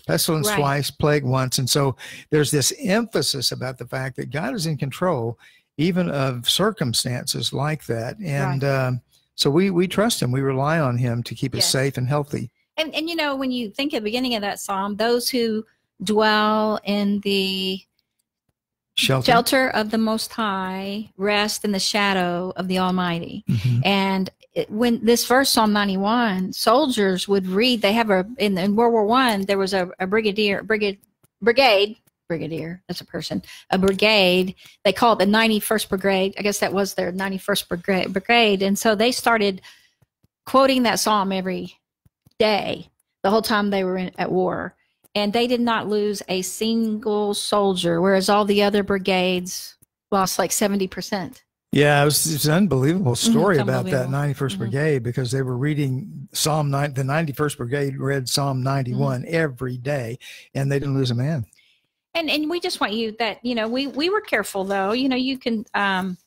Pestilence right. Twice, plague once. And so there's this emphasis about the fact that God is in control even of circumstances like that. And right. So we trust him. We rely on him to keep us Yes. safe and healthy. And when you think of the beginning of that psalm, those who dwell in the shelter of the Most High rest in the shadow of the Almighty. Mm-hmm. And when this verse, Psalm 91, soldiers would read. They have in World War I, there was a brigade. That's a person. A brigade. They call it the 91st Brigade. I guess that was their 91st Brigade. And so they started quoting that psalm every day, the whole time they were at war. And they did not lose a single soldier, whereas all the other brigades lost like 70%. Yeah, it's an unbelievable story about that unbelievable. 91st Brigade, because they were reading the 91st Brigade read Psalm 91 every day, and they didn't lose a man. And we just want you that, we were careful though. You can,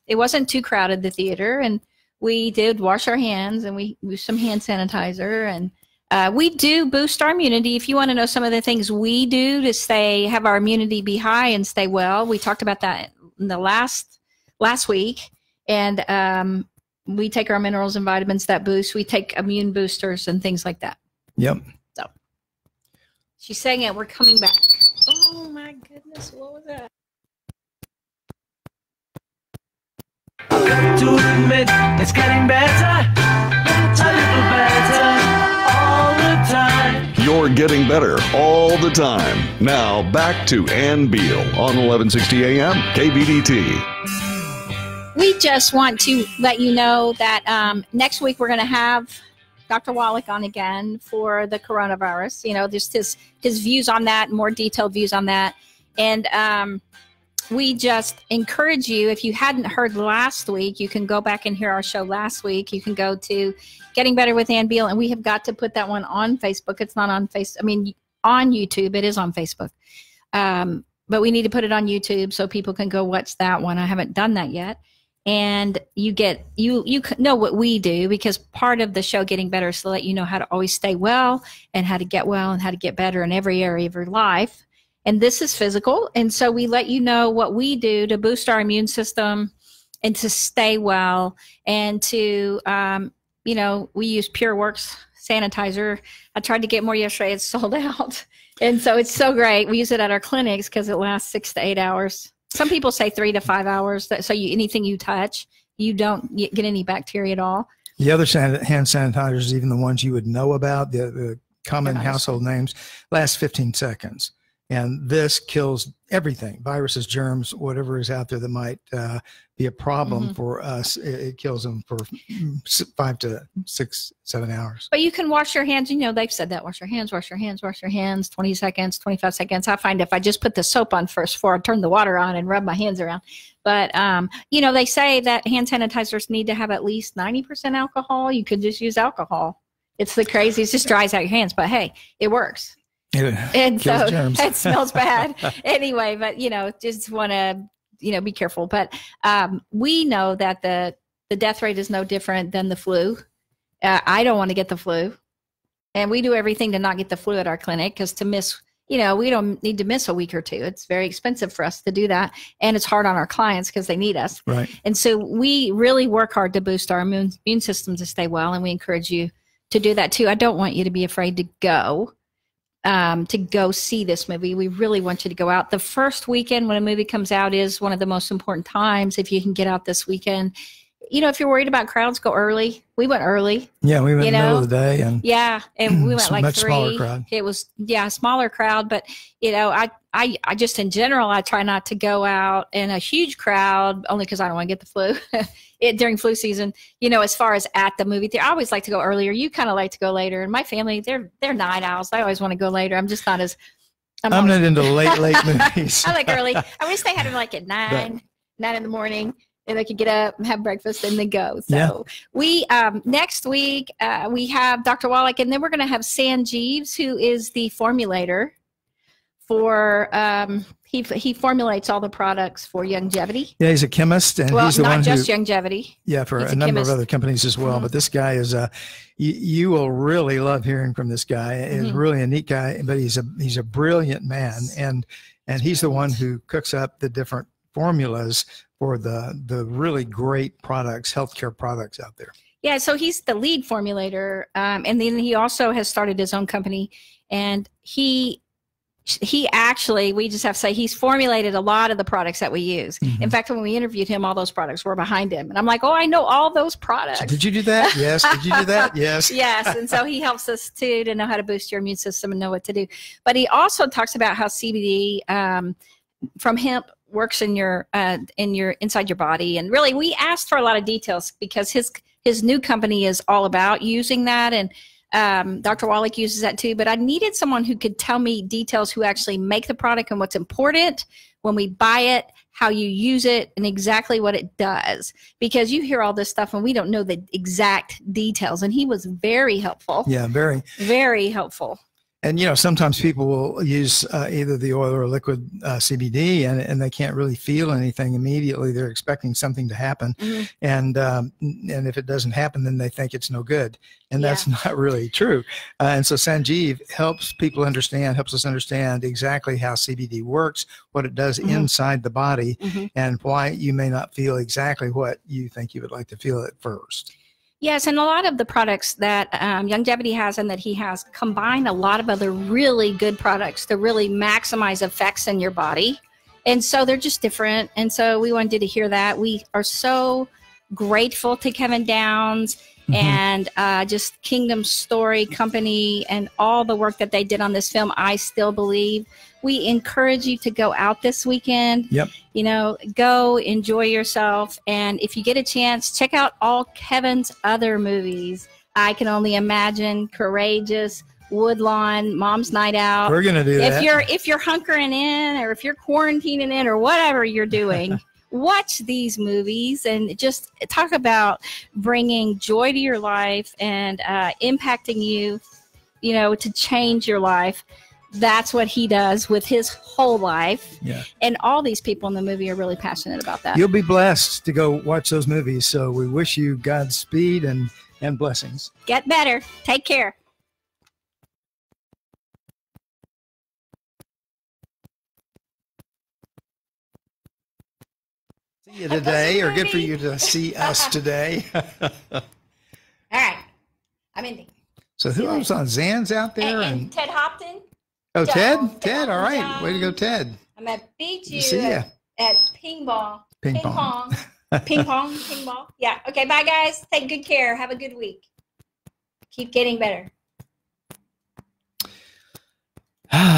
it wasn't too crowded, the theater, and we did wash our hands, and we used some hand sanitizer, and we do boost our immunity. If you want to know some of the things we do to have our immunity be high and stay well, we talked about that in the last week. And we take our minerals and vitamins that boost. We take immune boosters and things like that. Yep. So she's saying it. We're coming back. Oh my goodness. What was that? Got to admit, it's getting better, a little better all the time. You're getting better all the time. Now back to Ann Beal on 1160 AM KBDT. We just want to let you know that next week we're going to have Dr. Wallach on again for the coronavirus. Just his views on that, more detailed views on that. And we just encourage you, if you hadn't heard last week, you can go back and hear our show last week. You can go to Getting Better with Ann Beal, and we have got to put that one on Facebook. It's not on on YouTube. It is on Facebook. But we need to put it on YouTube so people can go watch that one. I haven't done that yet. And you know what we do, because part of the show Getting Better is to let you know how to always stay well and how to get well and how to get better in every area of your life. And this is physical. And so we let you know what we do to boost our immune system and to stay well and to we use Pure Works sanitizer. I tried to get more yesterday. It's sold out. And so it's so great. We use it at our clinics because it lasts 6 to 8 hours. Some people say 3 to 5 hours. So anything you touch, you don't get any bacteria at all. The other hand sanitizers, even the ones you would know about, the common household names, last 15 seconds. And this kills everything, viruses, germs, whatever is out there that might be a problem for us. It kills them for 5 to 6, 7 hours. But you can wash your hands. They've said that. Wash your hands, wash your hands, wash your hands, 20 seconds, 25 seconds. I find if I just put the soap on first before I turn the water on and rub my hands around. But, they say that hand sanitizers need to have at least 90% alcohol. You could just use alcohol. It's the craziest. It just dries out your hands. But, hey, it works. And so germs. It smells bad anyway, but just want to be careful. But we know that the death rate is no different than the flu. I don't want to get the flu, and we do everything to not get the flu at our clinic, because to miss, we don't need to miss a week or two. It's very expensive for us to do that, and it's hard on our clients because they need us. Right. And so we really work hard to boost our immune system to stay well, and we encourage you to do that too. I don't want you to be afraid to go see this movie. We really want you to go out. The first weekend when a movie comes out is one of the most important times. If you can get out this weekend, if you're worried about crowds, go early. We went early. Yeah, we went in the middle of the day, and we went like much 3. Smaller crowd. It was a smaller crowd, but I just in general I try not to go out in a huge crowd, only because I don't want to get the flu. During flu season, as far as at the movie theater, I always like to go earlier. You kind of like to go later, and my family, they're night owls. I always want to go later. I'm just not as. I'm not into late movies. I like early. I wish they had them like at 9 in the morning, and they could get up and have breakfast and then go. So we next week we have Dr. Wallach, and then we're going to have San Jeeves, who is the formulator for he formulates all the products for Youngevity. Yeah, he's a chemist, and he's the not one just who, Youngevity. Yeah, for a number of other companies as well. But this guy is you will really love hearing from this guy. He's really a neat guy, but he's a brilliant man, and he's the one who cooks up the different formulas for the really great products, healthcare products out there. Yeah, so he's the lead formulator, and then he also has started his own company, and he actually, we just have to say, he's formulated a lot of the products that we use. In fact, when we interviewed him, all those products were behind him. And I'm like, I know all those products. So did you do that? Yes. Did you do that? Yes. Yes. And so he helps us too to know how to boost your immune system and know what to do. But he also talks about how CBD from hemp works in your inside your body. And really, we asked for a lot of details because his new company is all about using that, and Dr. Wallach uses that too, but I needed someone who could tell me details, who actually make the product and what's important when we buy it, how you use it, and exactly what it does. Because you hear all this stuff and we don't know the exact details. And he was very helpful. Yeah, very. Very helpful. And, sometimes people will use either the oil or liquid CBD, and they can't really feel anything immediately. They're expecting something to happen. And if it doesn't happen, then they think it's no good. And that's not really true. And so Sanjeev helps us understand exactly how CBD works, what it does inside the body, and why you may not feel exactly what you think you would like to feel at first. Yes, and a lot of the products that Youngevity has and that he has combine a lot of other really good products to really maximize effects in your body. And so they're just different. And so we wanted you to hear that. We are so grateful to Kevin Downs and just Kingdom Story Company and all the work that they did on this film, I Still Believe. We encourage you to go out this weekend. Yep. Go enjoy yourself. And if you get a chance, check out all Kevin's other movies. I Can Only Imagine, Courageous, Woodlawn, Mom's Night Out. We're going to do that. If you're hunkering in, or if you're quarantining in, or whatever you're doing, watch these movies and just talk about bringing joy to your life and impacting you, to change your life. That's what he does with his whole life. Yeah. And all these people in the movie are really passionate about that. You'll be blessed to go watch those movies. So we wish you Godspeed and blessings. Get better. Take care. See you today, or good for you to see us today. All right. I'm ending. So who else on Zan's out there? And Ted Hopton. Oh, Jones, Ted. All right. Way to go, Ted. I'm going to beat you See ya. at ping pong. Ping pong. Ping pong. Yeah. Okay. Bye, guys. Take good care. Have a good week. Keep getting better.